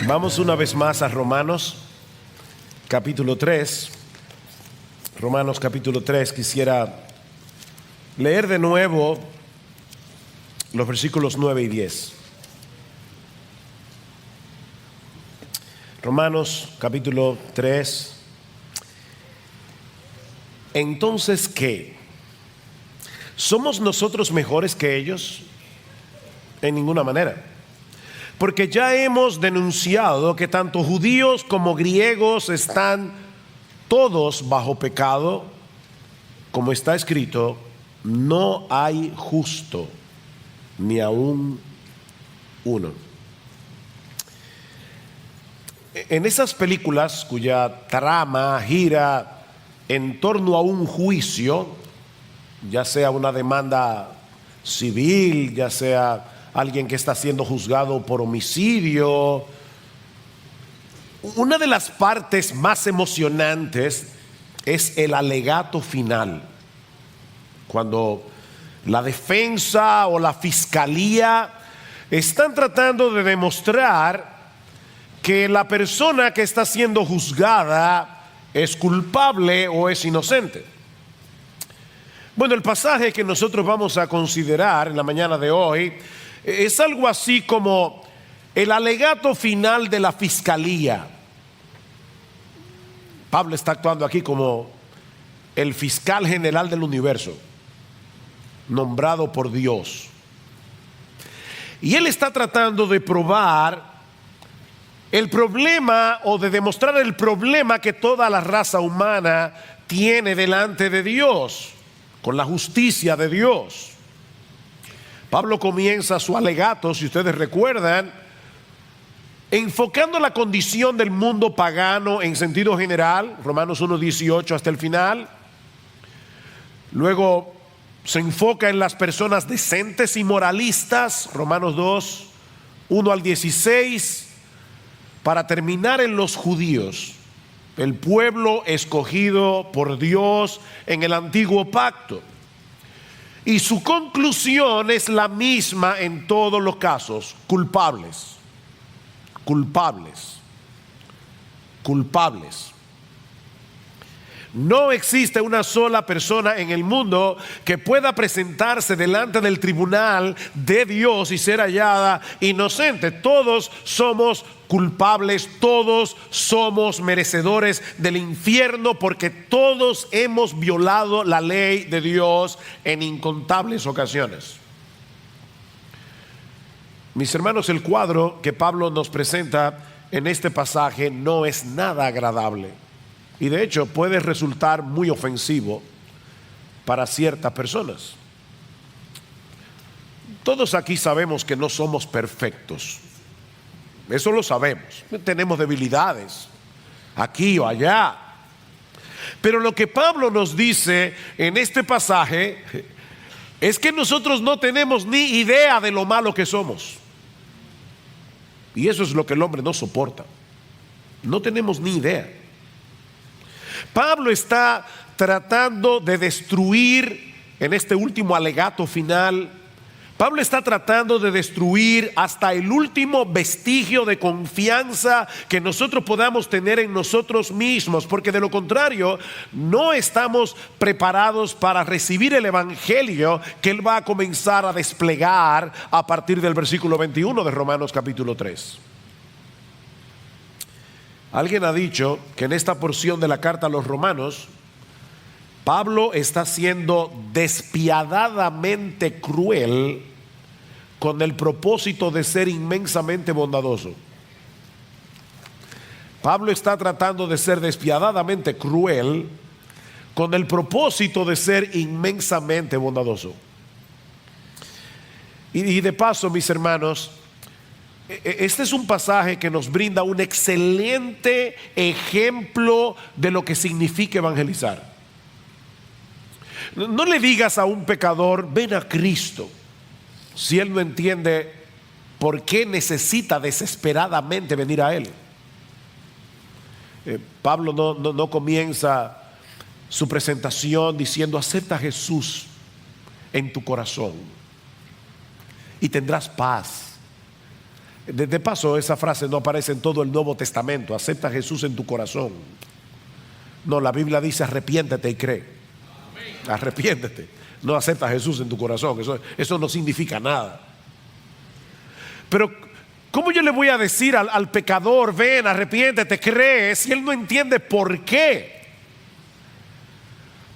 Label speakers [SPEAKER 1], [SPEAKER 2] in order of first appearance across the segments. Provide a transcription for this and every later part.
[SPEAKER 1] Vamos una vez más a Romanos capítulo 3. Romanos capítulo 3. Quisiera leer de nuevo los versículos 9 y 10. Romanos capítulo 3. Entonces, ¿qué? ¿Somos nosotros mejores que ellos? En ninguna manera. Porque ya hemos denunciado que tanto judíos como griegos están todos bajo pecado, como está escrito, no hay justo, ni aún uno. En esas películas cuya trama gira en torno a un juicio, ya sea una demanda civil, ya sea alguien que está siendo juzgado por homicidio, una de las partes más emocionantes es el alegato final, cuando la defensa o la fiscalía están tratando de demostrar que la persona que está siendo juzgada es culpable o es inocente. Bueno, el pasaje que nosotros vamos a considerar en la mañana de hoy es algo así como el alegato final de la fiscalía. Pablo está actuando aquí como el fiscal general del universo, nombrado por Dios. Y él está tratando de probar el problema o de demostrar el problema que toda la raza humana tiene delante de Dios, con la justicia de Dios. Pablo comienza su alegato, si ustedes recuerdan, enfocando la condición del mundo pagano en sentido general, Romanos 1:18 hasta el final. Luego se enfoca en las personas decentes y moralistas, Romanos 2:1 al 16, para terminar en los judíos, el pueblo escogido por Dios en el antiguo pacto. Y su conclusión es la misma en todos los casos: culpables, culpables, culpables. No existe una sola persona en el mundo que pueda presentarse delante del tribunal de Dios y ser hallada inocente. Todos somos culpables, todos somos merecedores del infierno, porque todos hemos violado la ley de Dios en incontables ocasiones. Mis hermanos, el cuadro que Pablo nos presenta en este pasaje no es nada agradable. Y de hecho puede resultar muy ofensivo para ciertas personas. Todos aquí sabemos que no somos perfectos. Eso lo sabemos. Tenemos debilidades aquí o allá. Pero lo que Pablo nos dice en este pasaje es que nosotros no tenemos ni idea de lo malo que somos. Y eso es lo que el hombre no soporta. No tenemos ni idea. Pablo está tratando de destruir, en este último alegato final, Pablo está tratando de destruir hasta el último vestigio de confianza que nosotros podamos tener en nosotros mismos, porque de lo contrario no estamos preparados para recibir el evangelio que él va a comenzar a desplegar a partir del versículo 21 de Romanos capítulo 3. Alguien ha dicho que en esta porción de la carta a los romanos, Pablo está siendo despiadadamente cruel con el propósito de ser inmensamente bondadoso. Pablo está tratando de ser despiadadamente cruel con el propósito de ser inmensamente bondadoso. Y de paso, mis hermanos, este es un pasaje que nos brinda un excelente ejemplo de lo que significa evangelizar. No le digas a un pecador: ven a Cristo, si él no entiende por qué necesita desesperadamente venir a él. Pablo no comienza su presentación diciendo: acepta a Jesús en tu corazón y tendrás paz. De paso, esa frase no aparece en todo el Nuevo Testamento. Acepta a Jesús en tu corazón. No, la Biblia dice arrepiéntete y cree. Arrepiéntete. No acepta a Jesús en tu corazón. Eso no significa nada. Pero ¿cómo yo le voy a decir al pecador, ven, arrepiéntete, cree, si él no entiende por qué?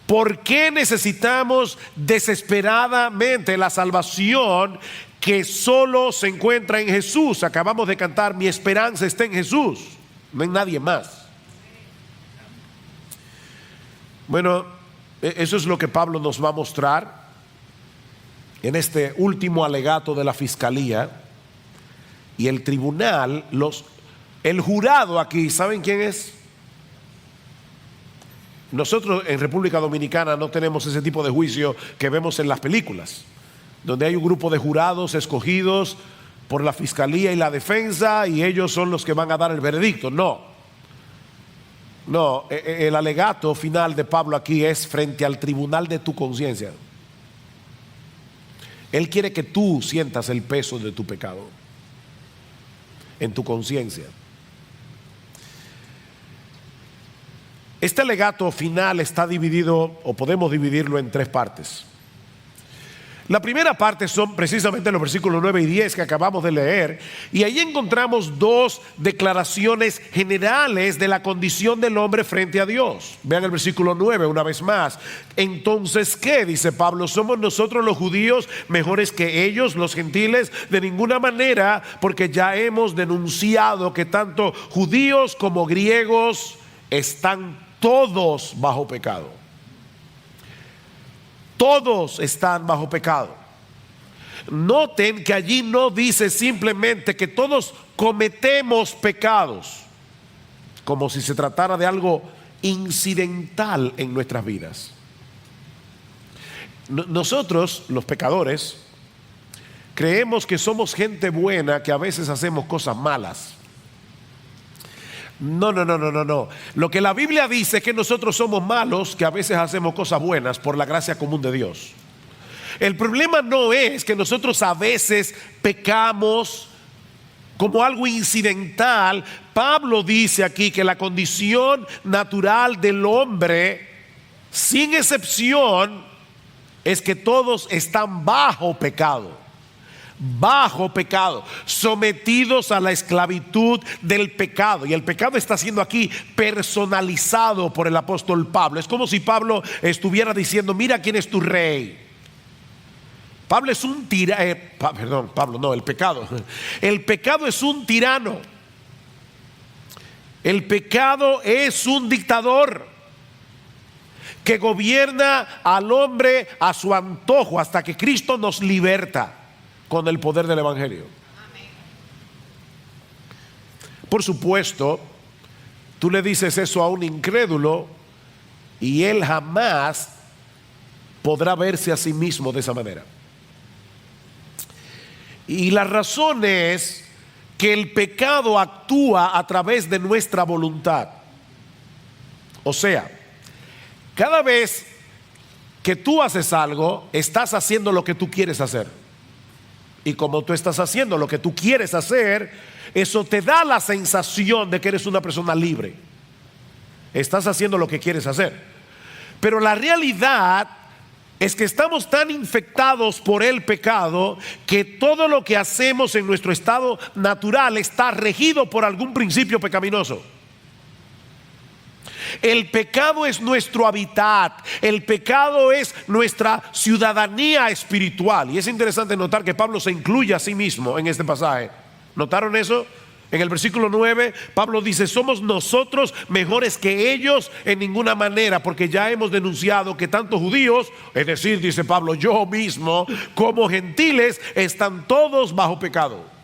[SPEAKER 1] ¿Por qué necesitamos desesperadamente la salvación que solo se encuentra en Jesús? Acabamos de cantar, mi esperanza está en Jesús, no en nadie más. Bueno, eso es lo que Pablo nos va a mostrar en este último alegato de la fiscalía. Y el tribunal, el jurado aquí, ¿saben quién es? Nosotros en República Dominicana no tenemos ese tipo de juicio que vemos en las películas, donde hay un grupo de jurados escogidos por la fiscalía y la defensa y ellos son los que van a dar el veredicto. No, el alegato final de Pablo aquí es frente al tribunal de tu conciencia. Él quiere que tú sientas el peso de tu pecado en tu conciencia. Este alegato final está dividido, o podemos dividirlo en tres partes. La primera parte son precisamente los versículos 9 y 10 que acabamos de leer, y ahí encontramos dos declaraciones generales de la condición del hombre frente a Dios. Vean el versículo 9 una vez más. Entonces, ¿qué? Dice Pablo, ¿somos nosotros los judíos mejores que ellos, los gentiles? De ninguna manera, porque ya hemos denunciado que tanto judíos como griegos están todos bajo pecado. Todos están bajo pecado. Noten que allí no dice simplemente que todos cometemos pecados, como si se tratara de algo incidental en nuestras vidas. Nosotros, los pecadores, creemos que somos gente buena, que a veces hacemos cosas malas. No. Lo que la Biblia dice es que nosotros somos malos, que a veces hacemos cosas buenas por la gracia común de Dios. El problema no es que nosotros a veces pecamos como algo incidental. Pablo dice aquí que la condición natural del hombre, sin excepción, es que todos están bajo pecado. Bajo pecado, sometidos a la esclavitud del pecado. Y el pecado está siendo aquí personalizado por el apóstol Pablo. Es como si Pablo estuviera diciendo, mira quién es tu rey. Pablo es un tirano, el pecado. El pecado es un tirano. El pecado es un dictador que gobierna al hombre a su antojo hasta que Cristo nos liberta con el poder del evangelio. Amén. Por supuesto, tú le dices eso a un incrédulo y él jamás podrá verse a sí mismo de esa manera. Y la razón es que el pecado actúa a través de nuestra voluntad. O sea, cada vez que tú haces algo, estás haciendo lo que tú quieres hacer. Y como tú estás haciendo lo que tú quieres hacer, eso te da la sensación de que eres una persona libre. Estás haciendo lo que quieres hacer. Pero la realidad es que estamos tan infectados por el pecado que todo lo que hacemos en nuestro estado natural está regido por algún principio pecaminoso. El pecado es nuestro hábitat, el pecado es nuestra ciudadanía espiritual. Y es interesante notar que Pablo se incluye a sí mismo en este pasaje. ¿Notaron eso? En el versículo 9, Pablo dice, somos nosotros mejores que ellos en ninguna manera, porque ya hemos denunciado que tanto judíos, es decir, dice Pablo, yo mismo, como gentiles, están todos bajo pecado.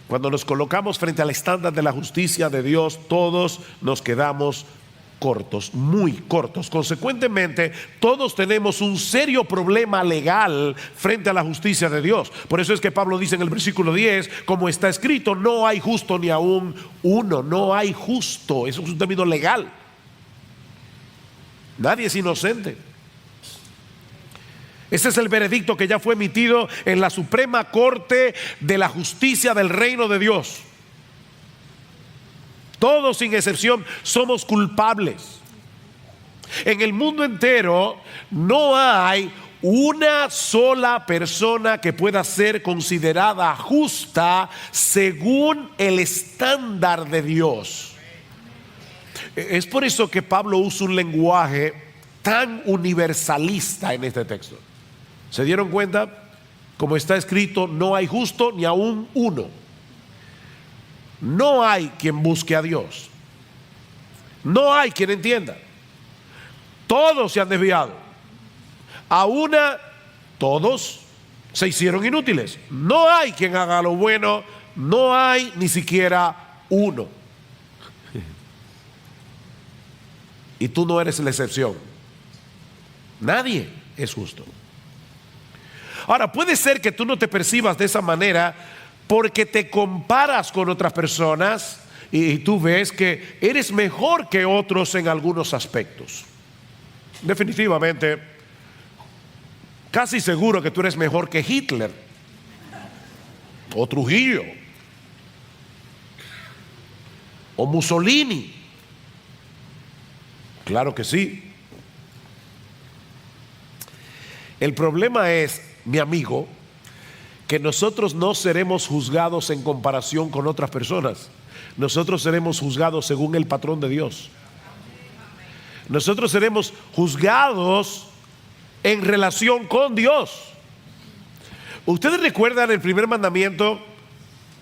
[SPEAKER 1] Cuando nos colocamos frente al estándar de la justicia de Dios, todos nos quedamos cortos, muy cortos. Consecuentemente, todos tenemos un serio problema legal frente a la justicia de Dios. Por eso es que Pablo dice en el versículo 10, como está escrito, no hay justo ni aún uno, no hay justo. Eso es un término legal. Nadie es inocente. Ese es el veredicto que ya fue emitido en la Suprema Corte de la Justicia del Reino de Dios. Todos sin excepción somos culpables. En el mundo entero no hay una sola persona que pueda ser considerada justa según el estándar de Dios. Es por eso que Pablo usa un lenguaje tan universalista en este texto. ¿Se dieron cuenta? Como está escrito, no hay justo ni aún uno. No hay quien busque a Dios. No hay quien entienda. Todos se han desviado. A una, todos se hicieron inútiles. No hay quien haga lo bueno. No hay ni siquiera uno. Y tú no eres la excepción. Nadie es justo. Ahora, puede ser que tú no te percibas de esa manera porque te comparas con otras personas y tú ves que eres mejor que otros en algunos aspectos. Definitivamente, casi seguro que tú eres mejor que Hitler o Trujillo o Mussolini. Claro que sí. El problema es, mi amigo, que nosotros no seremos juzgados en comparación con otras personas. Nosotros seremos juzgados según el patrón de Dios. Nosotros seremos juzgados en relación con Dios. Ustedes recuerdan el primer mandamiento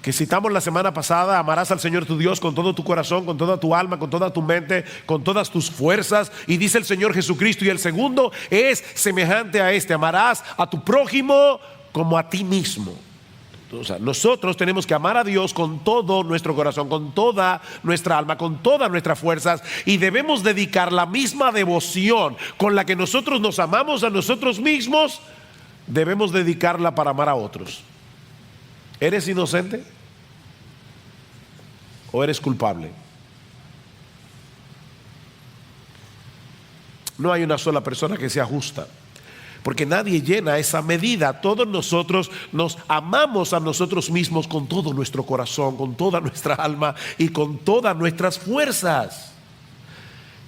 [SPEAKER 1] que citamos la semana pasada: amarás al Señor tu Dios con todo tu corazón, con toda tu alma, con toda tu mente, con todas tus fuerzas. Y dice el Señor Jesucristo, y el segundo es semejante a este: amarás a tu prójimo como a ti mismo. O sea, nosotros tenemos que amar a Dios con todo nuestro corazón, con toda nuestra alma, con todas nuestras fuerzas, y debemos dedicar la misma devoción con la que nosotros nos amamos a nosotros mismos, debemos dedicarla para amar a otros. ¿Eres inocente o eres culpable? No hay una sola persona que sea justa, porque nadie llena esa medida. Todos nosotros nos amamos a nosotros mismos con todo nuestro corazón, con toda nuestra alma y con todas nuestras fuerzas.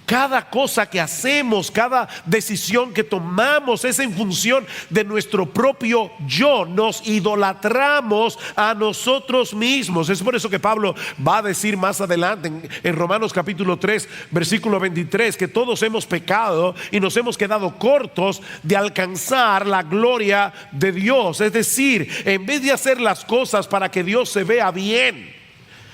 [SPEAKER 1] Cada cosa que hacemos, cada decisión que tomamos es en función de nuestro propio yo. Nos idolatramos a nosotros mismos. Es por eso que Pablo va a decir más adelante en Romanos capítulo 3 versículo 23 que todos hemos pecado y nos hemos quedado cortos de alcanzar la gloria de Dios. Es decir, en vez de hacer las cosas para que Dios se vea bien,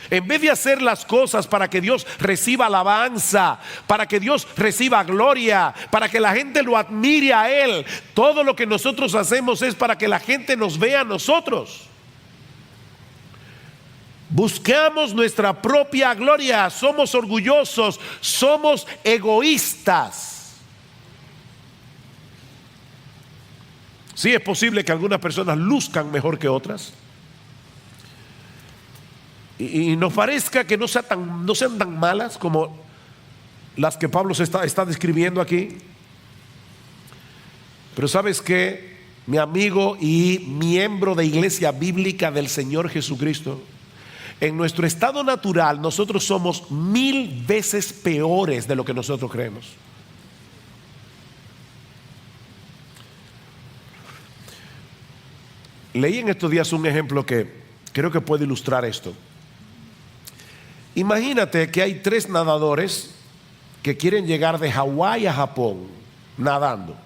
[SPEAKER 1] en vez de hacer las cosas para que Dios reciba alabanza, para que Dios reciba gloria, para que la gente lo admire a Él, todo lo que nosotros hacemos es para que la gente nos vea a nosotros. Buscamos nuestra propia gloria, somos orgullosos, somos egoístas. Sí, es posible que algunas personas luzcan mejor que otras y nos parezca que no sean tan malas como las que Pablo está describiendo aquí. Pero ¿sabes qué, mi amigo y miembro de Iglesia Bíblica del Señor Jesucristo? En nuestro estado natural nosotros somos 1000 veces peores de lo que nosotros creemos. Leí en estos días un ejemplo que creo que puede ilustrar esto. Imagínate que hay 3 nadadores que quieren llegar de Hawái a Japón nadando.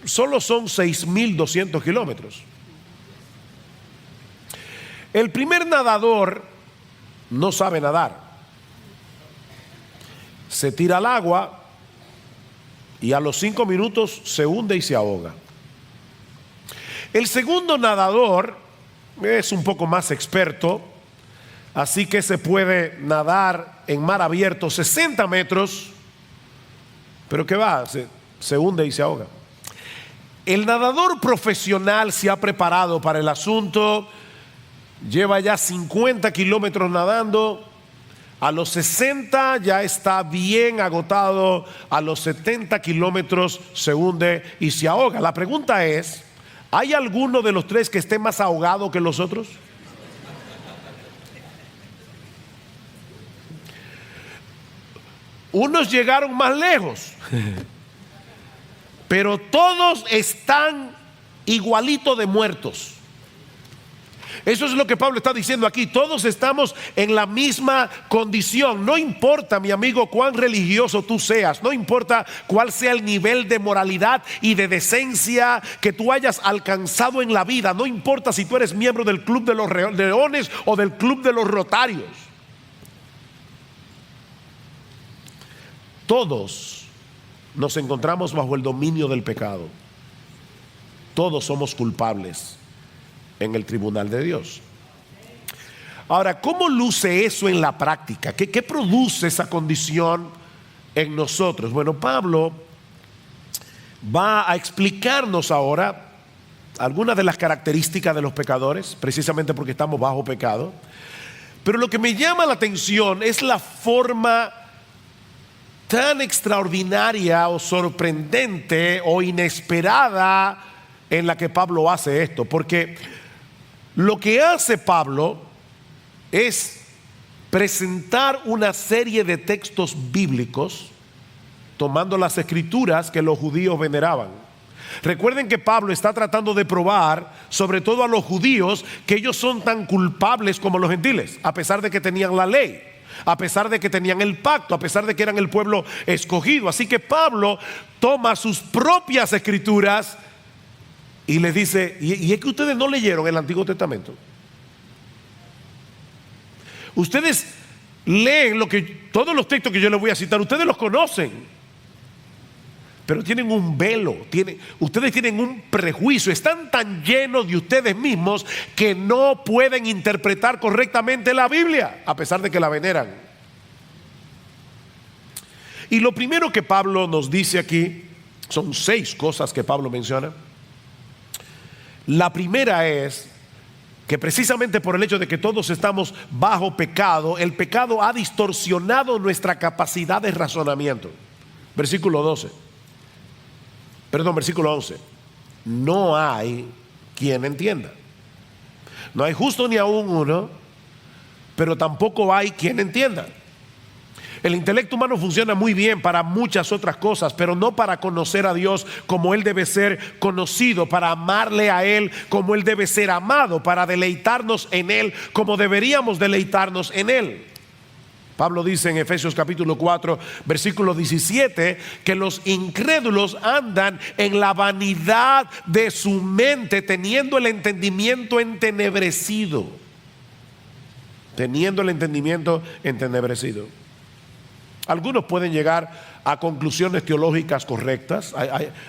[SPEAKER 1] Solo son 6.200 kilómetros. El primer nadador no sabe nadar. Se tira al agua y a los 5 minutos se hunde y se ahoga. El segundo nadador es un poco más experto, así que se puede nadar en mar abierto 60 metros, pero ¿qué va? Se hunde y se ahoga. El nadador profesional se ha preparado para el asunto, lleva ya 50 kilómetros nadando, A los 60 ya está bien agotado, a los 70 kilómetros se hunde y se ahoga. La pregunta es, ¿hay alguno de los tres que esté más ahogado que los otros? Unos llegaron más lejos, pero todos están igualito de muertos. Eso es lo que Pablo está diciendo aquí. Todos estamos en la misma condición. No importa, mi amigo, cuán religioso tú seas, no importa cuál sea el nivel de moralidad y de decencia que tú hayas alcanzado en la vida, no importa si tú eres miembro del Club de los Leones o del Club de los Rotarios. Todos nos encontramos bajo el dominio del pecado. Todos somos culpables en el tribunal de Dios. Ahora, ¿cómo luce eso en la práctica? ¿Qué produce esa condición en nosotros? Bueno, Pablo va a explicarnos ahora algunas de las características de los pecadores, precisamente porque estamos bajo pecado. Pero lo que me llama la atención es la forma tan extraordinaria o sorprendente o inesperada en la que Pablo hace esto, porque lo que hace Pablo es presentar una serie de textos bíblicos tomando las escrituras que los judíos veneraban. Recuerden que Pablo está tratando de probar, sobre todo a los judíos, que ellos son tan culpables como los gentiles, a pesar de que tenían la ley, a pesar de que tenían el pacto, a pesar de que eran el pueblo escogido. Así que Pablo toma sus propias escrituras y les dice, y es que ustedes no leyeron el Antiguo Testamento. Ustedes leen todos los textos que yo les voy a citar, ustedes los conocen, pero tienen un velo, ustedes tienen un prejuicio, están tan llenos de ustedes mismos que no pueden interpretar correctamente la Biblia, a pesar de que la veneran. Y lo primero que Pablo nos dice aquí, son 6 cosas que Pablo menciona. La primera es que precisamente por el hecho de que todos estamos bajo pecado, el pecado ha distorsionado nuestra capacidad de razonamiento. Versículo 11. No hay quien entienda. No hay justo ni aún uno, pero tampoco hay quien entienda. El intelecto humano funciona muy bien para muchas otras cosas, pero no para conocer a Dios como Él debe ser conocido, para amarle a Él como Él debe ser amado, para deleitarnos en Él como deberíamos deleitarnos en Él. Pablo dice en Efesios capítulo 4, versículo 17, que los incrédulos andan en la vanidad de su mente, teniendo el entendimiento entenebrecido. Algunos pueden llegar a conclusiones teológicas correctas.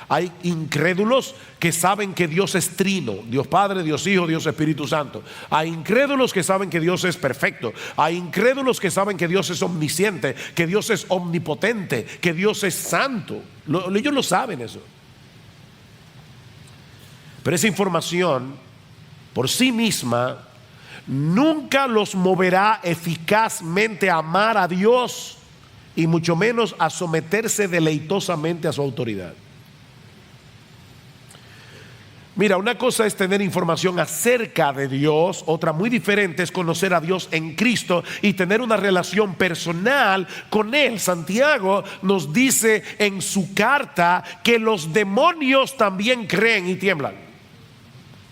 [SPEAKER 1] Hay incrédulos que saben que Dios es trino, Dios Padre, Dios Hijo, Dios Espíritu Santo. Hay incrédulos que saben que Dios es perfecto. Hay incrédulos que saben que Dios es omnisciente, que Dios es omnipotente, que Dios es santo. Ellos lo saben eso. Pero esa información por sí misma nunca los moverá eficazmente a amar a Dios, y mucho menos a someterse deleitosamente a su autoridad. Mira, una cosa es tener información acerca de Dios, otra muy diferente es conocer a Dios en Cristo y tener una relación personal con Él. Santiago nos dice en su carta que los demonios también creen y tiemblan.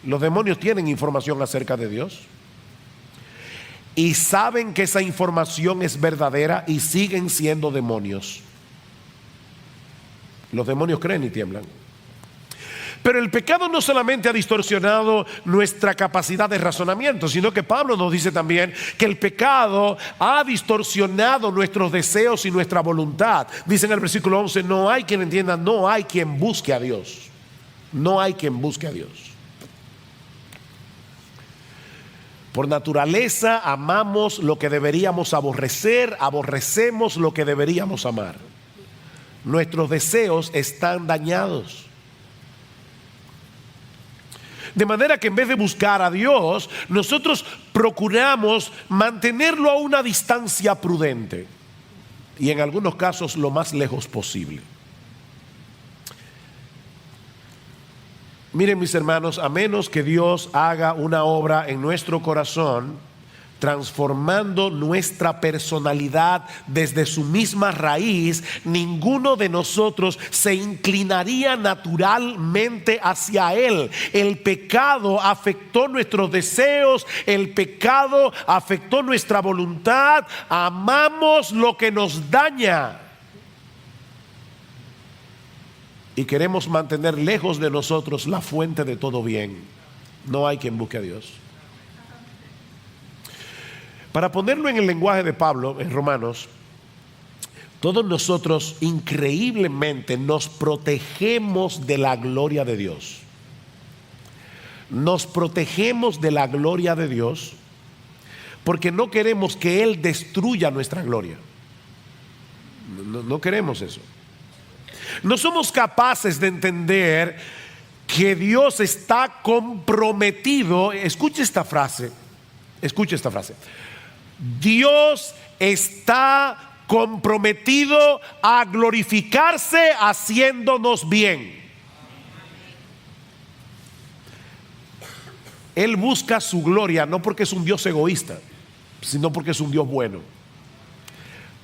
[SPEAKER 1] Los demonios tienen información acerca de Dios y saben que esa información es verdadera y siguen siendo demonios. Los demonios creen y tiemblan. Pero el pecado no solamente ha distorsionado nuestra capacidad de razonamiento, sino que Pablo nos dice también que el pecado ha distorsionado nuestros deseos y nuestra voluntad. Dice en el versículo 11, no hay quien entienda, no hay quien busque a Dios. No hay quien busque a Dios. Por naturaleza amamos lo que deberíamos aborrecer, aborrecemos lo que deberíamos amar. Nuestros deseos están dañados. De manera que en vez de buscar a Dios, nosotros procuramos mantenerlo a una distancia prudente y en algunos casos lo más lejos posible. Miren, mis hermanos, a menos que Dios haga una obra en nuestro corazón, transformando nuestra personalidad desde su misma raíz, ninguno de nosotros se inclinaría naturalmente hacia Él. El pecado afectó nuestros deseos, el pecado afectó nuestra voluntad, amamos lo que nos daña y queremos mantener lejos de nosotros la fuente de todo bien. No hay quien busque a Dios. Para ponerlo en el lenguaje de Pablo en Romanos, todos nosotros increíblemente nos protegemos de la gloria de Dios. Nos protegemos de la gloria de Dios porque no queremos que Él destruya nuestra gloria. No queremos eso. No somos capaces de entender que Dios está comprometido. Escuche esta frase. Dios está comprometido a glorificarse haciéndonos bien. Él busca su gloria no porque es un Dios egoísta, sino porque es un Dios bueno.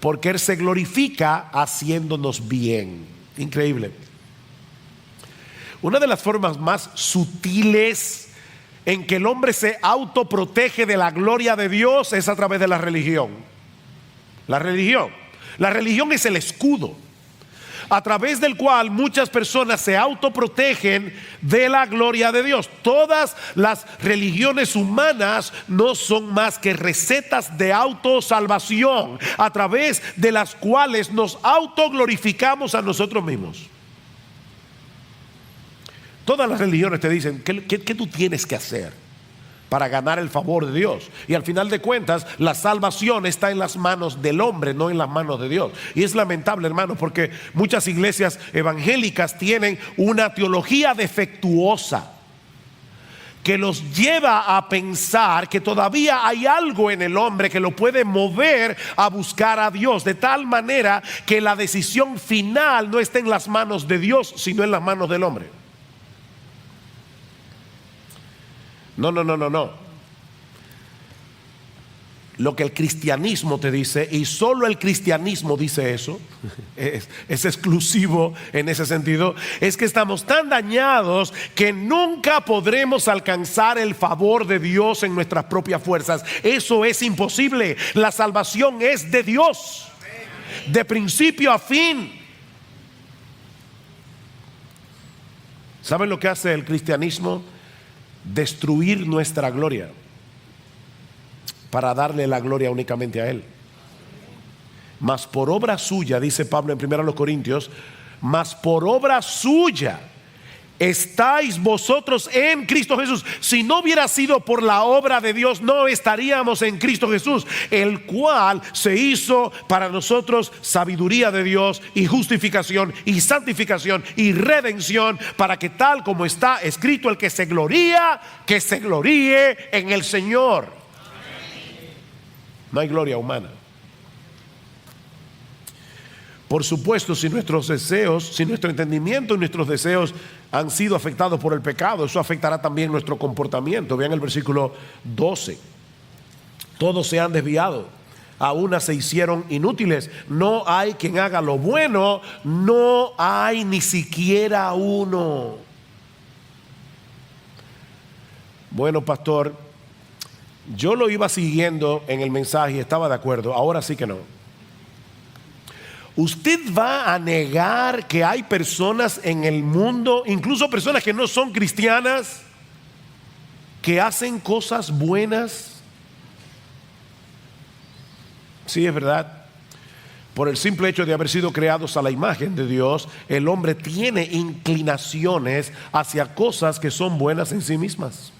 [SPEAKER 1] Porque Él se glorifica haciéndonos bien. Increíble. Una de las formas más sutiles en que el hombre se autoprotege de la gloria de Dios es a través de la religión. La religión es el escudo a través del cual muchas personas se autoprotegen de la gloria de Dios. Todas las religiones humanas no son más que recetas de autosalvación a través de las cuales nos autoglorificamos a nosotros mismos. Todas las religiones te dicen ¿qué tú tienes que hacer para ganar el favor de Dios? Y al final de cuentas, la salvación está en las manos del hombre, no en las manos de Dios. Y es lamentable, hermano, porque muchas iglesias evangélicas tienen una teología defectuosa que los lleva a pensar que todavía hay algo en el hombre que lo puede mover a buscar a Dios, de tal manera que la decisión final no está en las manos de Dios, sino en las manos del hombre. No. Lo que el cristianismo te dice, y solo el cristianismo dice eso, es exclusivo en ese sentido, es que estamos tan dañados que nunca podremos alcanzar el favor de Dios en nuestras propias fuerzas. Eso es imposible. La salvación es de Dios, de principio a fin. ¿Saben lo que hace el cristianismo? Destruir nuestra gloria para darle la gloria únicamente a Él. Mas por obra suya, dice Pablo en 1 Corintios, mas por obra suya estáis vosotros en Cristo Jesús. Si no hubiera sido por la obra de Dios, no estaríamos en Cristo Jesús, el cual se hizo para nosotros sabiduría de Dios y justificación y santificación y redención, para que tal como está escrito, el que se gloría, que se gloríe en el Señor. No hay gloria humana. Por supuesto, si nuestros deseos, si nuestro entendimiento y nuestros deseos han sido afectados por el pecado, eso afectará también nuestro comportamiento. Vean el versículo 12. Todos se han desviado, a una se hicieron inútiles. No hay quien haga lo bueno, no hay ni siquiera uno. Bueno, pastor, yo lo iba siguiendo en el mensaje y estaba de acuerdo. Ahora sí que no. ¿Usted va a negar que hay personas en el mundo, incluso personas que no son cristianas, que hacen cosas buenas? Sí, es verdad. Por el simple hecho de haber sido creados a la imagen de Dios, el hombre tiene inclinaciones hacia cosas que son buenas en sí mismas.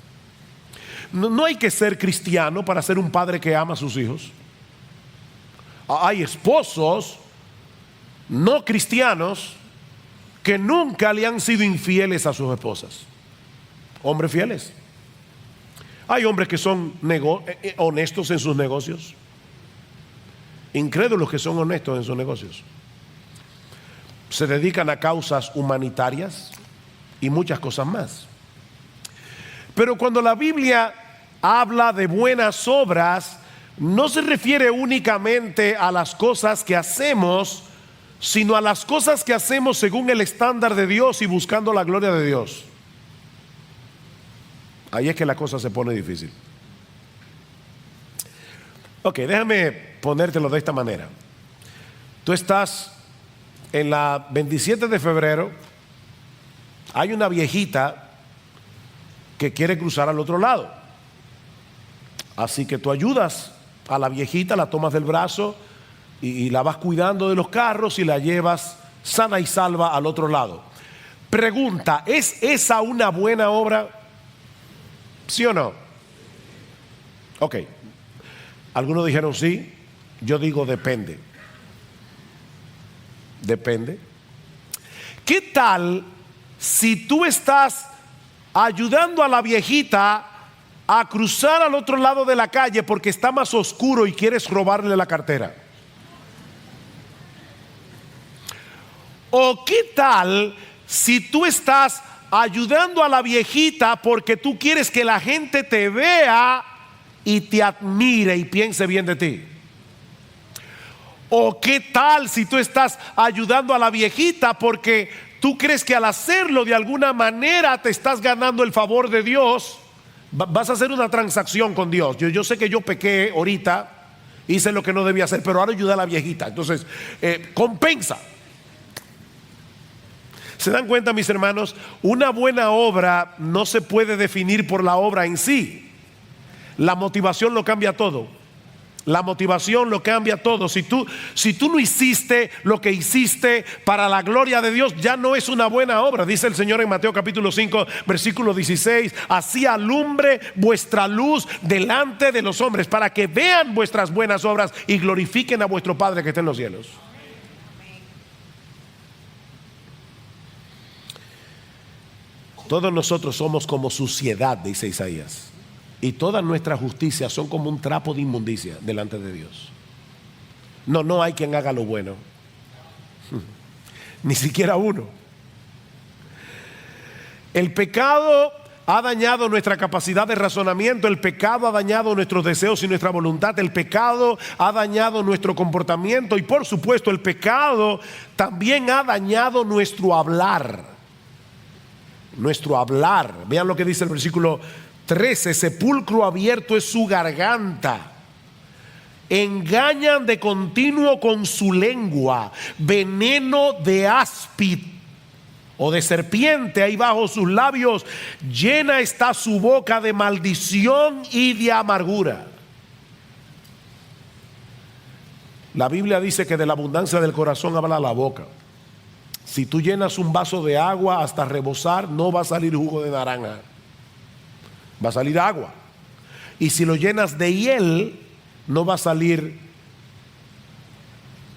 [SPEAKER 1] No hay que ser cristiano para ser un padre que ama a sus hijos. Hay esposos no cristianos que nunca le han sido infieles a sus esposas. Hombres fieles. Hay hombres que son honestos en sus negocios, incrédulos que son honestos en sus negocios. Se dedican a causas humanitarias y muchas cosas más. Pero cuando la Biblia habla de buenas obras, no se refiere únicamente a las cosas que hacemos, sino a las cosas que hacemos según el estándar de Dios y buscando la gloria de Dios. Ahí es que la cosa se pone difícil. Ok, déjame ponértelo de esta manera. Tú estás en la 27 de febrero, hay una viejita que quiere cruzar al otro lado. Así que tú ayudas a la viejita, la tomas del brazo y la vas cuidando de los carros y la llevas sana y salva al otro lado. Pregunta, ¿es esa una buena obra? ¿Sí o no? Ok. Algunos dijeron sí, yo digo depende. Depende. ¿Qué tal si tú estás ayudando a la viejita a cruzar al otro lado de la calle porque está más oscuro y quieres robarle la cartera? ¿O qué tal si tú estás ayudando a la viejita porque tú quieres que la gente te vea y te admire y piense bien de ti? ¿O qué tal si tú estás ayudando a la viejita porque tú crees que al hacerlo de alguna manera te estás ganando el favor de Dios? Vas a hacer una transacción con Dios. Yo sé que yo pequé ahorita, hice lo que no debía hacer, pero ahora ayudé a la viejita. Entonces, compensa. ¿Se dan cuenta, mis hermanos? Una buena obra no se puede definir por la obra en sí. La motivación lo cambia todo. La motivación lo cambia todo. Si tú no hiciste lo que hiciste para la gloria de Dios, ya no es una buena obra. Dice el Señor en Mateo capítulo 5 versículo 16: así alumbre vuestra luz delante de los hombres, para que vean vuestras buenas obras y glorifiquen a vuestro Padre que está en los cielos. Todos nosotros somos como suciedad, dice Isaías, y todas nuestras justicias son como un trapo de inmundicia delante de Dios. No hay quien haga lo bueno, ni siquiera uno. El pecado ha dañado nuestra capacidad de razonamiento, el pecado ha dañado nuestros deseos y nuestra voluntad, el pecado ha dañado nuestro comportamiento y por supuesto el pecado también ha dañado nuestro hablar. Nuestro hablar. Vean lo que dice el versículo 13: sepulcro abierto es su garganta, engañan de continuo con su lengua, veneno de áspid o de serpiente hay bajo sus labios, llena está su boca de maldición y de amargura. La Biblia dice que de la abundancia del corazón habla la boca. Si tú llenas un vaso de agua hasta rebosar, no va a salir jugo de naranja, va a salir agua. Y si lo llenas de hiel, no va a salir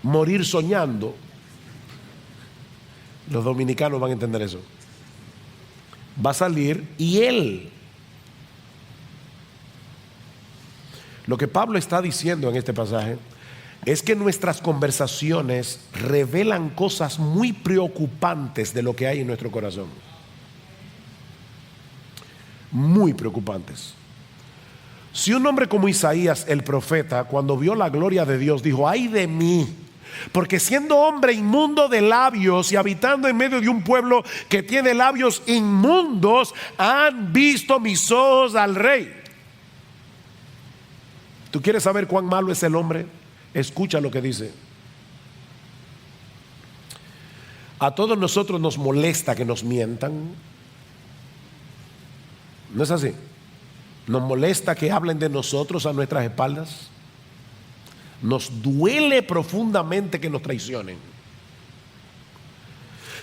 [SPEAKER 1] morir soñando. Los dominicanos van a entender eso. Va a salir hiel. Lo que Pablo está diciendo en este pasaje es que nuestras conversaciones revelan cosas muy preocupantes de lo que hay en nuestro corazón. Muy preocupantes. Si un hombre como Isaías, el profeta, cuando vio la gloria de Dios, dijo: ay de mí, porque siendo hombre inmundo de labios y habitando en medio de un pueblo que tiene labios inmundos, han visto mis ojos al Rey. ¿Tú quieres saber cuán malo es el hombre? Escucha lo que dice. A todos nosotros nos molesta que nos mientan. ¿No es así? Nos molesta que hablen de nosotros a nuestras espaldas. Nos duele profundamente que nos traicionen.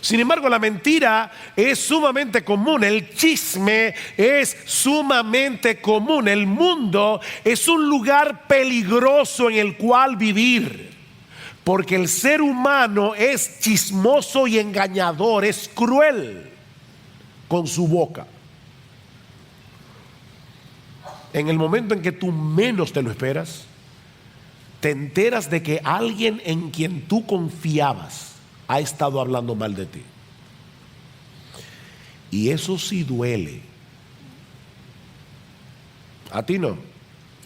[SPEAKER 1] Sin embargo, la mentira es sumamente común, el chisme es sumamente común. El mundo es un lugar peligroso en el cual vivir, porque el ser humano es chismoso y engañador, es cruel con su boca. en el momento en que tú menos te lo esperas, te enteras de que alguien en quien tú confiabas ha estado hablando mal de ti. Y eso sí duele. A ti no,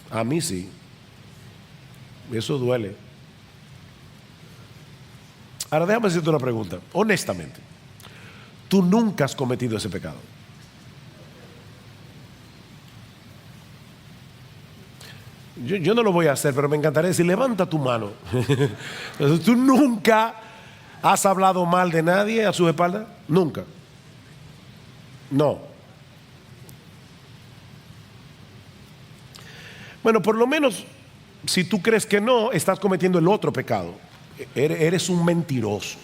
[SPEAKER 1] a mí sí. Eso duele. Ahora déjame hacerte una pregunta, honestamente. Tú nunca has cometido ese pecado. Yo no lo voy a hacer, pero me encantaría decir, levanta tu mano. ¿Tú nunca has hablado mal de nadie a su espalda? Nunca. No. Bueno, por lo menos, si tú crees que no, estás cometiendo el otro pecado. Eres un mentiroso.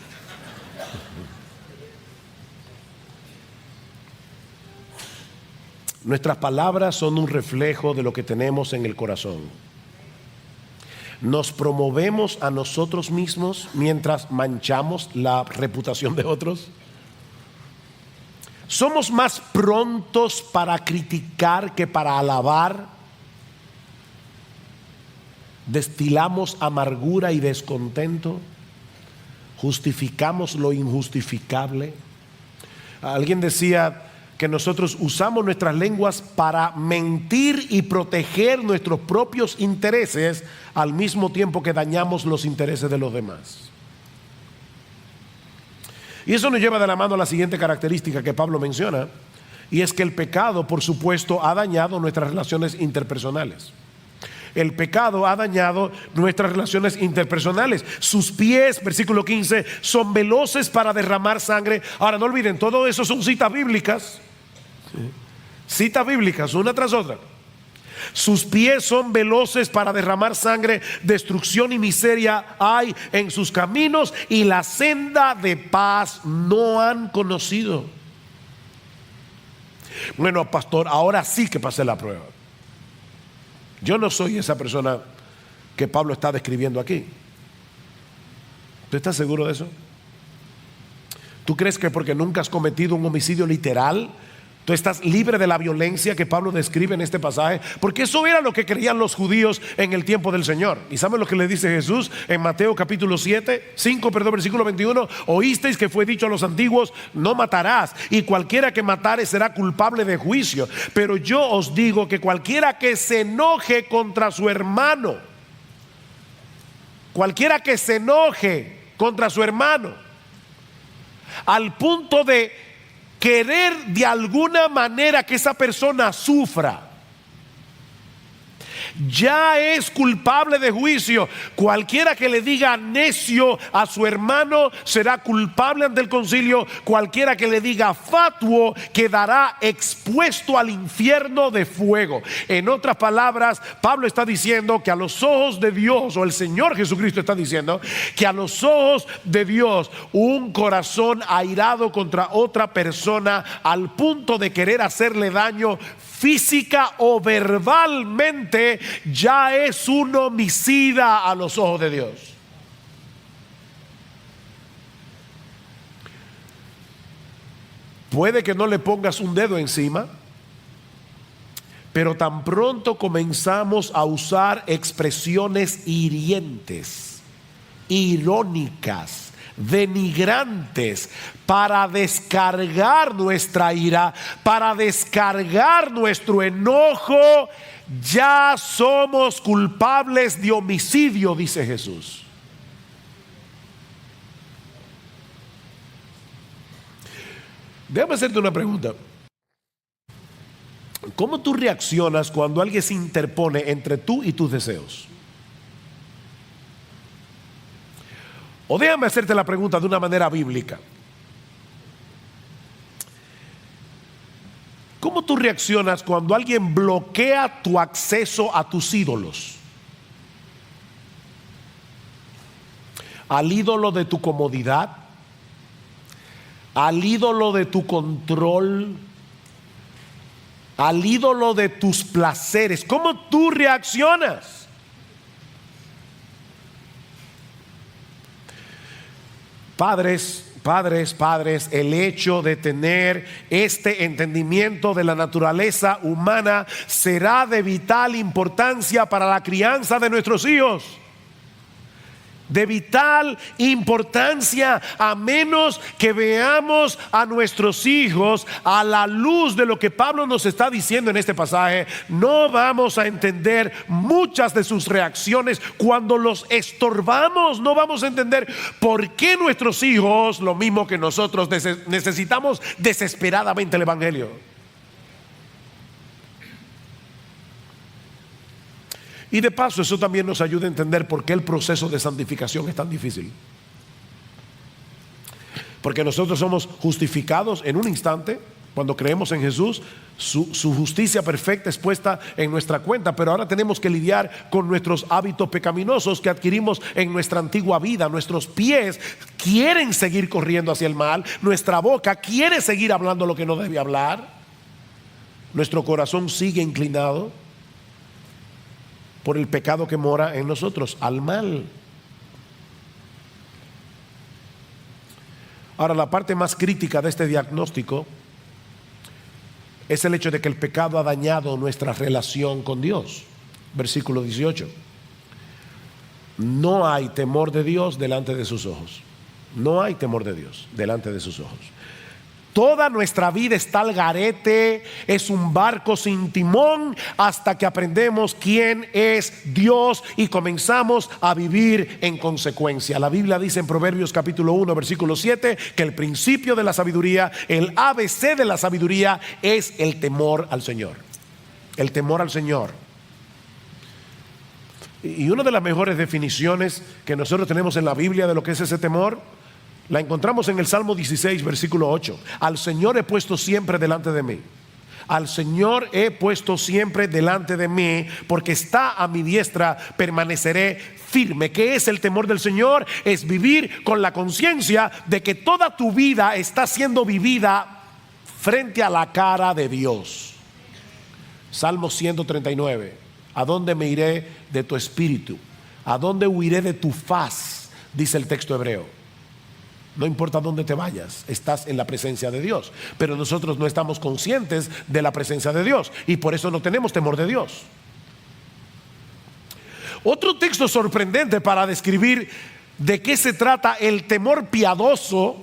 [SPEAKER 1] Nuestras palabras son un reflejo de lo que tenemos en el corazón. Nos promovemos a nosotros mismos mientras manchamos la reputación de otros. Somos más prontos para criticar que para alabar. Destilamos amargura y descontento. Justificamos lo injustificable. Alguien decía que nosotros usamos nuestras lenguas para mentir y proteger nuestros propios intereses al mismo tiempo que dañamos los intereses de los demás. Y eso nos lleva de la mano a la siguiente característica que Pablo menciona, y es que el pecado, por supuesto, ha dañado nuestras relaciones interpersonales. El pecado ha dañado nuestras relaciones interpersonales. Sus pies, versículo 15, son veloces para derramar sangre. Ahora no olviden, todo eso son citas bíblicas. Citas bíblicas, una tras otra. Sus pies son veloces para derramar sangre. Destrucción y miseria hay en sus caminos, y la senda de paz no han conocido. Bueno, pastor, ahora sí que pasé la prueba. Yo no soy esa persona que Pablo está describiendo aquí. ¿Tú estás seguro de eso? ¿Tú crees que porque nunca has cometido un homicidio literal, tú estás libre de la violencia que Pablo describe en este pasaje? Porque eso era lo que creían los judíos en el tiempo del Señor. ¿Y saben lo que le dice Jesús en Mateo capítulo 5, versículo 21? Oísteis que fue dicho a los antiguos, no matarás, y cualquiera que matare será culpable de juicio. Pero yo os digo que cualquiera que se enoje contra su hermano, al punto de querer de alguna manera que esa persona sufra, ya es culpable de juicio. Cualquiera que le diga necio a su hermano será culpable ante el concilio. Cualquiera que le diga fatuo quedará expuesto al infierno de fuego. En otras palabras, Pablo está diciendo que a los ojos de Dios, o el Señor Jesucristo está diciendo que a los ojos de Dios, un corazón airado contra otra persona al punto de querer hacerle daño física o verbalmente, ya es un homicida a los ojos de Dios. Puede que no le pongas un dedo encima, pero tan pronto comenzamos a usar expresiones hirientes, irónicas, denigrantes, para descargar nuestra ira, para descargar nuestro enojo, ya somos culpables de homicidio, dice Jesús. Déjame hacerte una pregunta. ¿Cómo tú reaccionas cuando alguien se interpone entre tú y tus deseos? O déjame hacerte la pregunta de una manera bíblica. ¿Cómo tú reaccionas cuando alguien bloquea tu acceso a tus ídolos? Al ídolo de tu comodidad, al ídolo de tu control, al ídolo de tus placeres. ¿Cómo tú reaccionas? Padres, Padres, el hecho de tener este entendimiento de la naturaleza humana será de vital importancia para la crianza de nuestros hijos. De vital importancia, a menos que veamos a nuestros hijos a la luz de lo que Pablo nos está diciendo en este pasaje, no vamos a entender muchas de sus reacciones cuando los estorbamos. No vamos a entender por qué nuestros hijos, lo mismo que nosotros, necesitamos desesperadamente el Evangelio. Y de paso, eso también nos ayuda a entender por qué el proceso de santificación es tan difícil. Porque nosotros somos justificados en un instante cuando creemos en Jesús. Su justicia perfecta es puesta en nuestra cuenta, pero ahora tenemos que lidiar con nuestros hábitos pecaminosos que adquirimos en nuestra antigua vida. Nuestros pies quieren seguir corriendo hacia el mal, nuestra boca quiere seguir hablando lo que no debe hablar, nuestro corazón sigue inclinado por el pecado que mora en nosotros, al mal. Ahora, la parte más crítica de este diagnóstico es el hecho de que el pecado ha dañado nuestra relación con Dios. Versículo 18. No hay temor de Dios delante de sus ojos. No hay temor de Dios delante de sus ojos. Toda nuestra vida está al garete, es un barco sin timón hasta que aprendemos quién es Dios y comenzamos a vivir en consecuencia. La Biblia dice en Proverbios capítulo 1 versículo 7 que el principio de la sabiduría, el ABC de la sabiduría es el temor al Señor. El temor al Señor. Y una de las mejores definiciones que nosotros tenemos en la Biblia de lo que es ese temor, la encontramos en el Salmo 16, versículo 8. Al Señor he puesto siempre delante de mí. Al Señor he puesto siempre delante de mí, porque está a mi diestra, permaneceré firme. ¿Qué es el temor del Señor? Es vivir con la conciencia de que toda tu vida está siendo vivida frente a la cara de Dios. Salmo 139. ¿A dónde me iré de tu espíritu? ¿A dónde huiré de tu faz? Dice el texto hebreo. No importa dónde te vayas, estás en la presencia de Dios. Pero nosotros no estamos conscientes de la presencia de Dios y por eso no tenemos temor de Dios. Otro texto sorprendente para describir de qué se trata el temor piadoso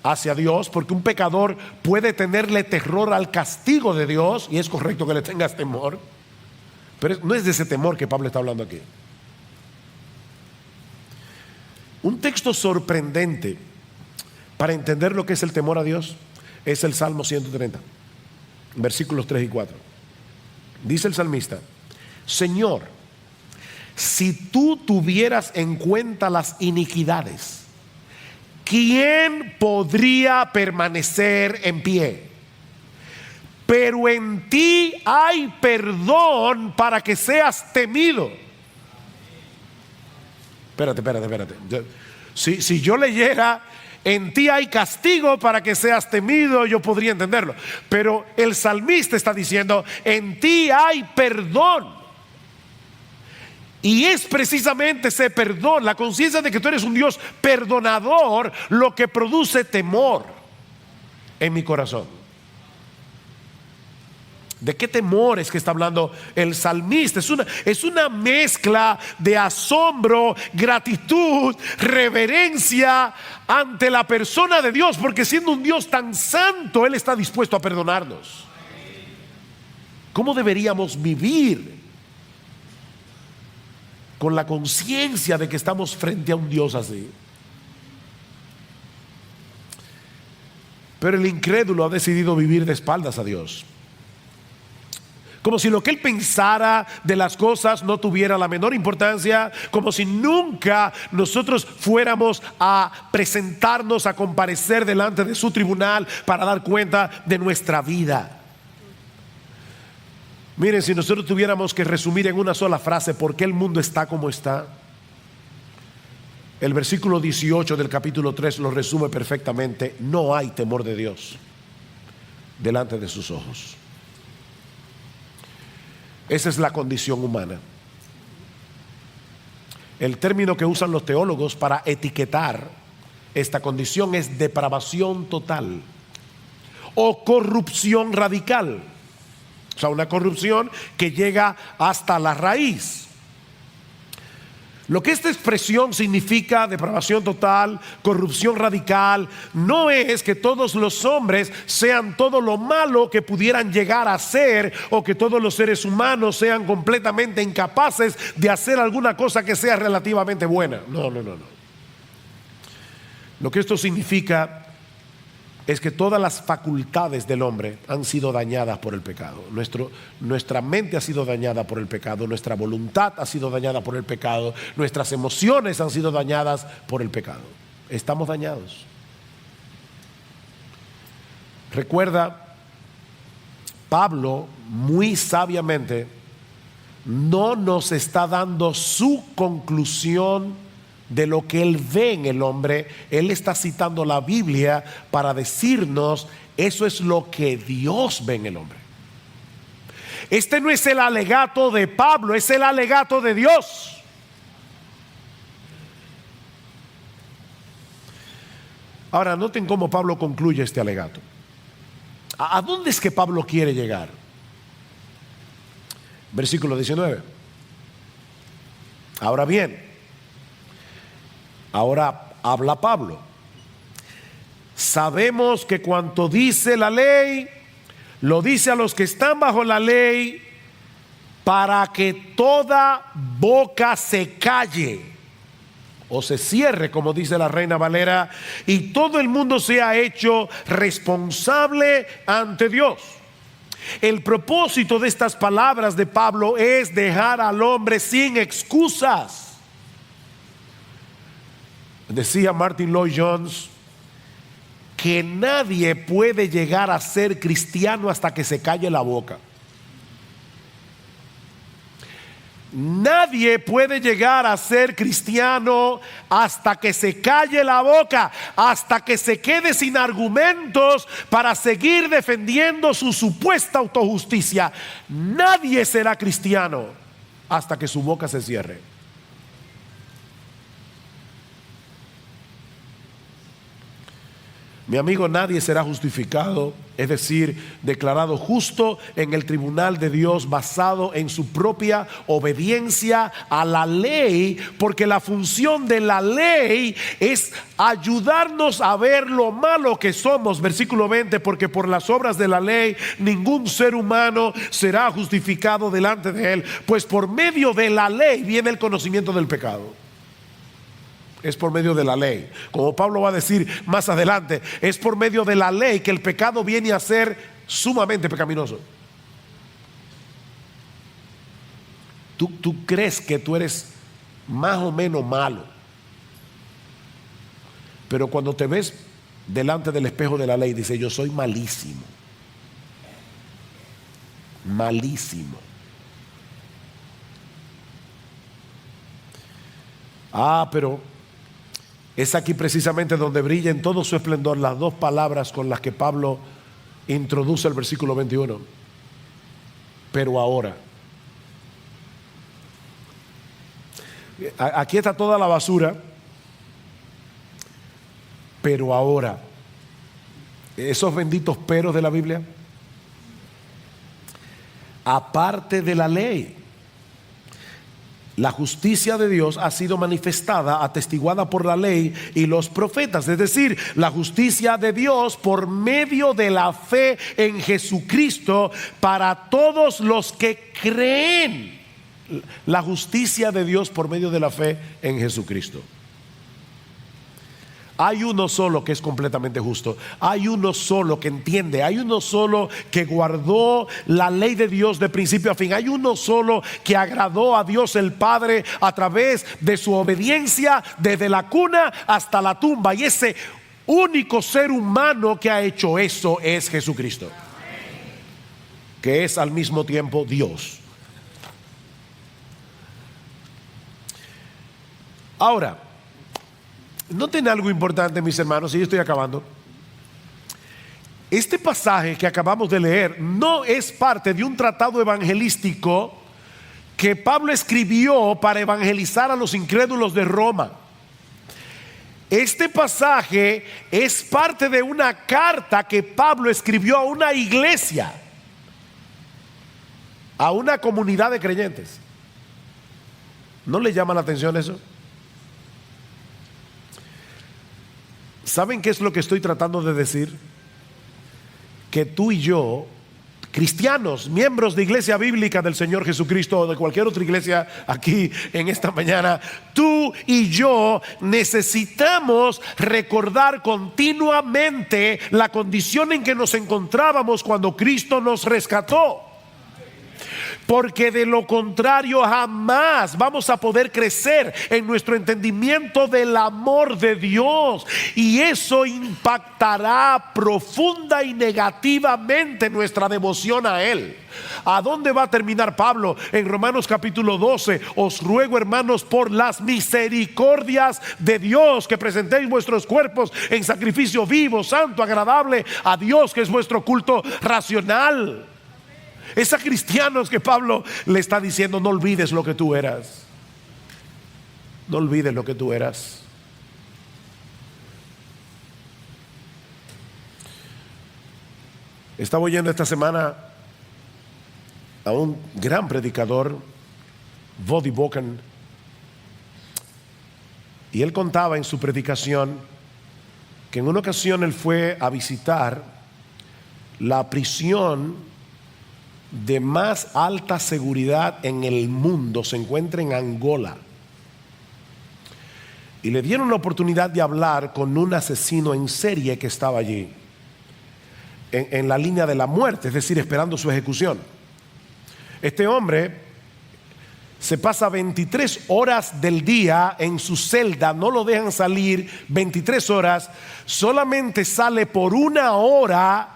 [SPEAKER 1] hacia Dios, porque un pecador puede tenerle terror al castigo de Dios, y es correcto que le tengas temor, pero no es de ese temor que Pablo está hablando aquí. Un texto sorprendente para entender lo que es el temor a Dios es el Salmo 130, versículos 3 y 4. Dice el salmista: Señor, si tú tuvieras en cuenta las iniquidades, ¿quién podría permanecer en pie? Pero en ti hay perdón para que seas temido. Espérate. Si yo leyera en ti hay castigo para que seas temido, yo podría entenderlo. Pero el salmista está diciendo: en ti hay perdón. Y es precisamente ese perdón, la conciencia de que tú eres un Dios perdonador, lo que produce temor en mi corazón. ¿De qué temor es que está hablando el salmista? Es una mezcla de asombro, gratitud, reverencia ante la persona de Dios, porque siendo un Dios tan santo, Él está dispuesto a perdonarnos. ¿Cómo deberíamos vivir con la conciencia de que estamos frente a un Dios así? Pero el incrédulo ha decidido vivir de espaldas a Dios, como si lo que él pensara de las cosas no tuviera la menor importancia, como si nunca nosotros fuéramos a presentarnos, a comparecer delante de su tribunal para dar cuenta de nuestra vida. Miren, si nosotros tuviéramos que resumir en una sola frase por qué el mundo está como está, el versículo 18 del capítulo 3 lo resume perfectamente: no hay temor de Dios delante de sus ojos. Esa es la condición humana. El término que usan los teólogos para etiquetar esta condición es depravación total o corrupción radical. O sea, una corrupción que llega hasta la raíz. Lo que esta expresión significa, depravación total, corrupción radical, no es que todos los hombres sean todo lo malo que pudieran llegar a ser, o que todos los seres humanos sean completamente incapaces de hacer alguna cosa que sea relativamente buena. No. Lo que esto significa es que todas las facultades del hombre han sido dañadas por el pecado. Nuestra mente ha sido dañada por el pecado, nuestra voluntad ha sido dañada por el pecado, nuestras emociones han sido dañadas por el pecado. Estamos dañados. Recuerda, Pablo muy sabiamente no nos está dando su conclusión de lo que él ve en el hombre. Él está citando la Biblia para decirnos: eso es lo que Dios ve en el hombre. Este no es el alegato de Pablo, es el alegato de Dios. Ahora, noten cómo Pablo concluye este alegato. ¿A dónde es que Pablo quiere llegar? Versículo 19. Ahora bien, ahora habla Pablo. Sabemos que cuanto dice la ley, lo dice a los que están bajo la ley, para que toda boca se calle o se cierre, como dice la Reina Valera, y todo el mundo sea hecho responsable ante Dios. El propósito de estas palabras de Pablo es dejar al hombre sin excusas. Decía Martin Lloyd-Jones que nadie puede llegar a ser cristiano hasta que se calle la boca. Nadie puede llegar a ser cristiano hasta que se calle la boca, hasta que se quede sin argumentos para seguir defendiendo su supuesta autojusticia. Nadie será cristiano hasta que su boca se cierre. Mi amigo, nadie será justificado, es decir, declarado justo en el tribunal de Dios basado en su propia obediencia a la ley, porque la función de la ley es ayudarnos a ver lo malo que somos. Versículo 20, porque por las obras de la ley ningún ser humano será justificado delante de él, pues por medio de la ley viene el conocimiento del pecado. Es por medio de la ley, como Pablo va a decir más adelante, es por medio de la ley que el pecado viene a ser sumamente pecaminoso. Tú crees que tú eres más o menos malo, pero cuando te ves delante del espejo de la ley, dice: yo soy malísimo, malísimo. Pero es aquí precisamente donde brilla en todo su esplendor las dos palabras con las que Pablo introduce el versículo 21. Pero ahora. Aquí está toda la basura. Pero ahora. Esos benditos peros de la Biblia. Aparte de la ley, la justicia de Dios ha sido manifestada, atestiguada por la ley y los profetas. Es decir, la justicia de Dios por medio de la fe en Jesucristo para todos los que creen. La justicia de Dios por medio de la fe en Jesucristo. Hay uno solo que es completamente justo. Hay uno solo que entiende. Hay uno solo que guardó la ley de Dios de principio a fin. Hay uno solo que agradó a Dios el Padre a través de su obediencia desde la cuna hasta la tumba. Y ese único ser humano que ha hecho eso es Jesucristo, que es al mismo tiempo Dios. Ahora, noten algo importante, mis hermanos, y yo estoy acabando. Este pasaje que acabamos de leer no es parte de un tratado evangelístico que Pablo escribió para evangelizar a los incrédulos de Roma. Este pasaje es parte de una carta que Pablo escribió a una iglesia, a una comunidad de creyentes. ¿No le llama la atención eso? ¿Saben qué es lo que estoy tratando de decir? Que tú y yo, cristianos, miembros de iglesia bíblica del Señor Jesucristo o de cualquier otra iglesia aquí en esta mañana, tú y yo necesitamos recordar continuamente la condición en que nos encontrábamos cuando Cristo nos rescató. Porque de lo contrario jamás vamos a poder crecer en nuestro entendimiento del amor de Dios, y eso impactará profunda y negativamente nuestra devoción a Él. ¿A dónde va a terminar Pablo? En Romanos capítulo 12: os ruego, hermanos, por las misericordias de Dios, que presentéis vuestros cuerpos en sacrificio vivo, santo, agradable a Dios, que es vuestro culto racional. Es a cristianos que Pablo le está diciendo: no olvides lo que tú eras. No olvides lo que tú eras. Estaba oyendo esta semana a un gran predicador, Voddie Baucham, y él contaba en su predicación que en una ocasión él fue a visitar la prisión de más alta seguridad en el mundo. Se encuentra en Angola, y le dieron la oportunidad de hablar con un asesino en serie que estaba allí en la línea de la muerte, es decir, esperando su ejecución. Este hombre se pasa 23 horas del día en su celda, no lo dejan salir 23 horas, solamente sale por 1 hora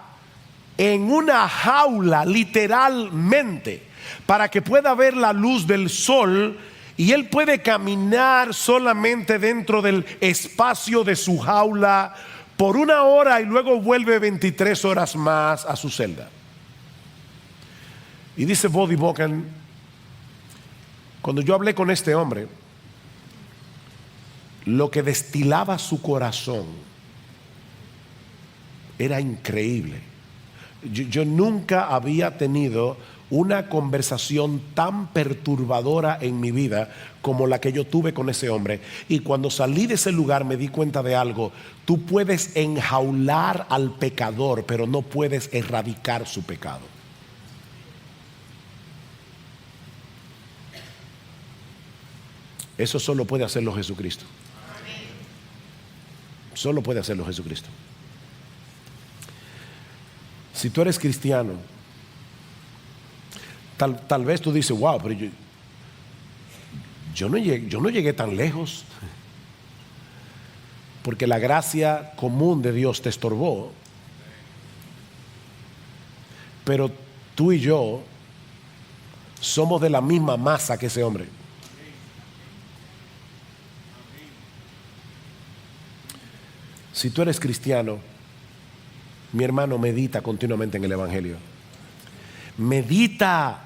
[SPEAKER 1] en una jaula, literalmente, para que pueda ver la luz del sol, y él puede caminar solamente dentro del espacio de su jaula por 1 hora, y luego vuelve 23 horas más a su celda. Y dice Voddie Baucham: cuando yo hablé con este hombre, lo que destilaba su corazón era increíble. Yo nunca había tenido una conversación tan perturbadora en mi vida como la que yo tuve con ese hombre. Y cuando salí de ese lugar me di cuenta de algo: tú puedes enjaular al pecador, pero no puedes erradicar su pecado. Eso solo puede hacerlo Jesucristo. Solo puede hacerlo Jesucristo. Si tú eres cristiano, tal vez tú dices: wow, pero yo no llegué tan lejos, porque la gracia común de Dios te estorbó. Pero tú y yo somos de la misma masa que ese hombre. Si tú eres cristiano, mi hermano, medita continuamente en el Evangelio. Medita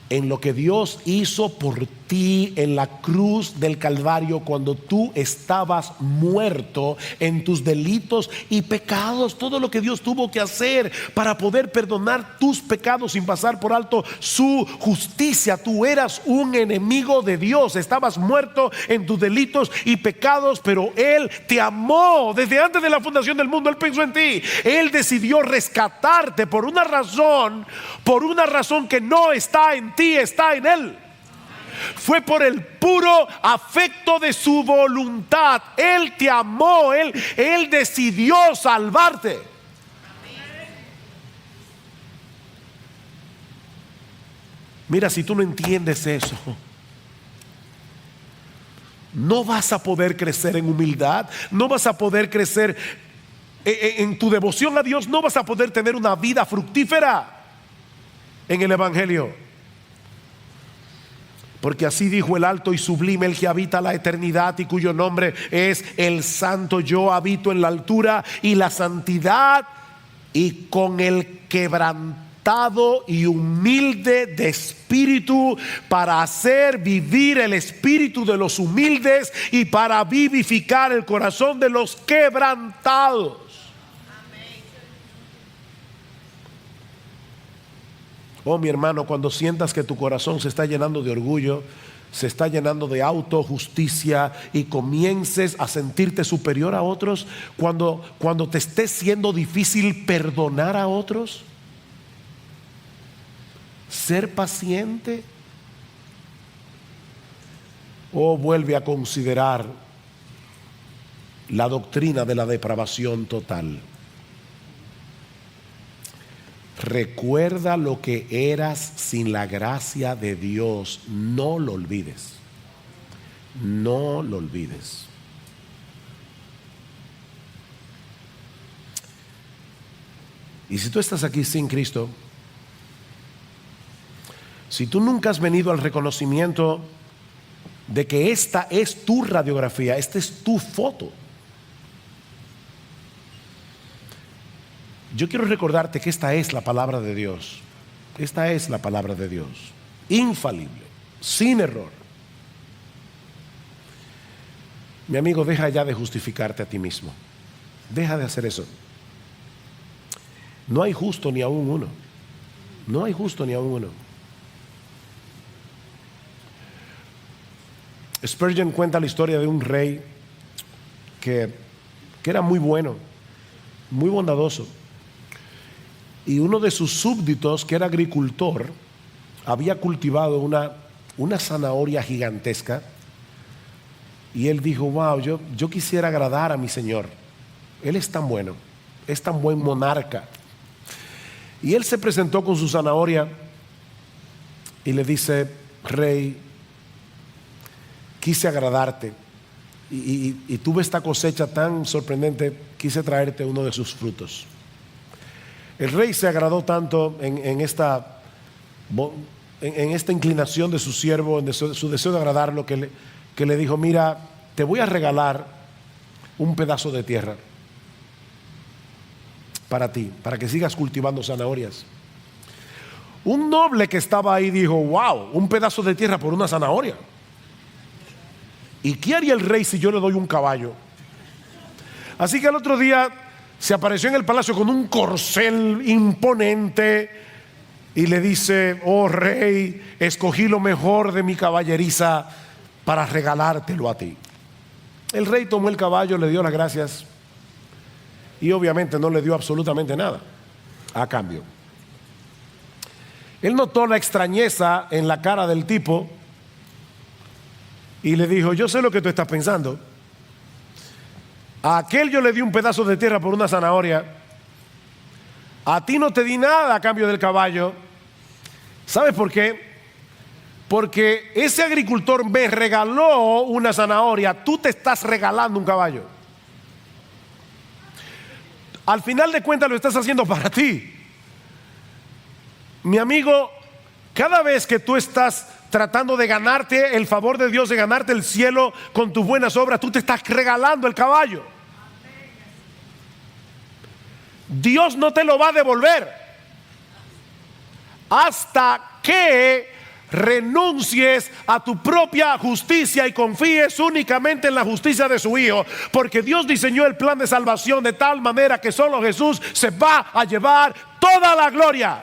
[SPEAKER 1] en lo que Dios hizo por ti en la cruz del Calvario, cuando tú estabas muerto en tus delitos y pecados. Todo lo que Dios tuvo que hacer para poder perdonar tus pecados sin pasar por alto su justicia. Tú eras un enemigo de Dios, estabas muerto en tus delitos y pecados, pero Él te amó desde antes de la fundación del mundo. Él pensó en ti. Él decidió rescatarte por una razón que no está en ti, está en Él. Fue por el puro afecto de su voluntad. Él te amó, Él decidió salvarte. Mira, si tú no entiendes eso, no vas a poder crecer en humildad, no vas a poder crecer en tu devoción a Dios, no vas a poder tener una vida fructífera en el Evangelio. Porque así dijo el alto y sublime, el que habita la eternidad y cuyo nombre es el Santo: yo habito en la altura y la santidad, y con el quebrantado y humilde de espíritu, para hacer vivir el espíritu de los humildes y para vivificar el corazón de los quebrantados. Oh, mi hermano, cuando sientas que tu corazón se está llenando de orgullo, se está llenando de autojusticia y comiences a sentirte superior a otros, cuando te esté siendo difícil perdonar a otros, ser paciente, o vuelve a considerar la doctrina de la depravación total. Recuerda lo que eras sin la gracia de Dios. No lo olvides. No lo olvides. Y si tú estás aquí sin Cristo, si tú nunca has venido al reconocimiento de que esta es tu radiografía, esta es tu foto, yo quiero recordarte que esta es la palabra de Dios. Esta es la palabra de Dios, infalible, sin error. Mi amigo, deja ya de justificarte a ti mismo. Deja de hacer eso. No hay justo ni aún uno. No hay justo ni aún uno. Spurgeon cuenta la historia de un rey que era muy bueno, muy bondadoso. Y uno de sus súbditos, que era agricultor, había cultivado una zanahoria gigantesca. Y él dijo: wow, yo quisiera agradar a mi señor. Él es tan bueno, es tan buen monarca. Y él se presentó con su zanahoria y le dice: rey, quise agradarte y tuve esta cosecha tan sorprendente, quise traerte uno de sus frutos. El rey se agradó tanto en esta inclinación de su siervo, en su deseo de agradarlo, que le dijo: mira, te voy a regalar un pedazo de tierra para ti, para que sigas cultivando zanahorias. Un noble que estaba ahí dijo: wow, un pedazo de tierra por una zanahoria. ¿Y qué haría el rey si yo le doy un caballo? Así que al otro día se apareció en el palacio con un corcel imponente y le dice: oh rey, escogí lo mejor de mi caballeriza para regalártelo a ti. El rey tomó el caballo, le dio las gracias y obviamente no le dio absolutamente nada a cambio. Él notó la extrañeza en la cara del tipo y le dijo: yo sé lo que tú estás pensando. A aquel yo le di un pedazo de tierra por una zanahoria. A ti no te di nada a cambio del caballo. ¿Sabes por qué? Porque ese agricultor me regaló una zanahoria. Tú te estás regalando un caballo. Al final de cuentas lo estás haciendo para ti. Mi amigo, cada vez que tú estás tratando de ganarte el favor de Dios, de ganarte el cielo con tus buenas obras, tú te estás regalando el caballo. Dios no te lo va a devolver hasta que renuncies a tu propia justicia y confíes únicamente en la justicia de su Hijo, porque Dios diseñó el plan de salvación de tal manera que solo Jesús se va a llevar toda la gloria.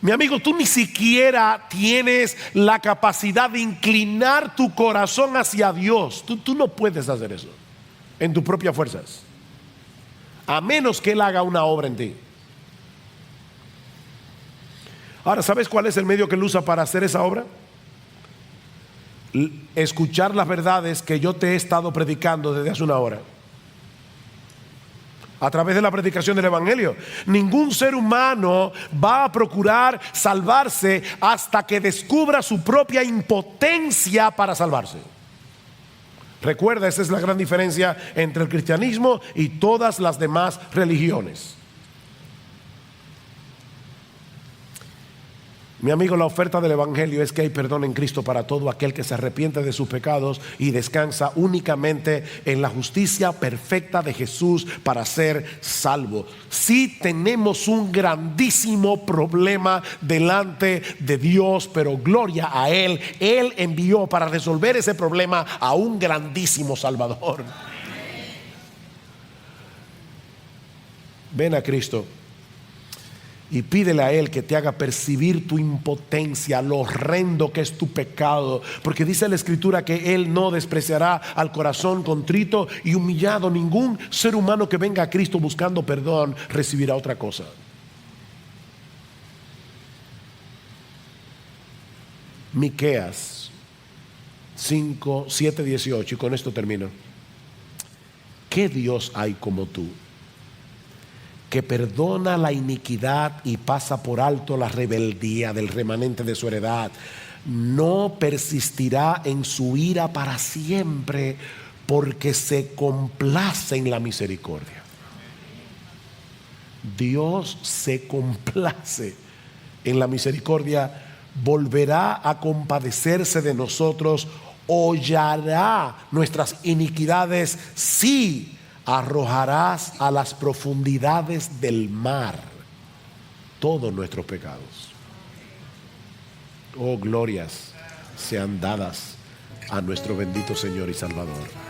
[SPEAKER 1] Mi amigo, tú ni siquiera tienes la capacidad de inclinar tu corazón hacia Dios. Tú no puedes hacer eso en tus propias fuerzas, a menos que Él haga una obra en ti. Ahora, ¿sabes cuál es el medio que Él usa para hacer esa obra? Escuchar las verdades que yo te he estado predicando desde hace una hora. A través de la predicación del Evangelio. Ningún ser humano va a procurar salvarse hasta que descubra su propia impotencia para salvarse. Recuerda, esa es la gran diferencia entre el cristianismo y todas las demás religiones. Mi amigo, la oferta del Evangelio es que hay perdón en Cristo para todo aquel que se arrepiente de sus pecados y descansa únicamente en la justicia perfecta de Jesús para ser salvo. Sí tenemos un grandísimo problema delante de Dios, pero gloria a Él. Él envió para resolver ese problema a un grandísimo Salvador. Ven a Cristo y pídele a Él que te haga percibir tu impotencia, lo horrendo que es tu pecado, porque dice la Escritura que Él no despreciará al corazón contrito y humillado. Ningún ser humano que venga a Cristo buscando perdón recibirá otra cosa. Miqueas 5, 7, 18, y con esto termino. ¿Qué Dios hay como tú, que perdona la iniquidad y pasa por alto la rebeldía del remanente de su heredad? No persistirá en su ira para siempre, porque se complace en la misericordia. Dios se complace en la misericordia, volverá a compadecerse de nosotros, hollará nuestras iniquidades, sí, arrojarás a las profundidades del mar todos nuestros pecados. Oh, glorias sean dadas a nuestro bendito Señor y Salvador.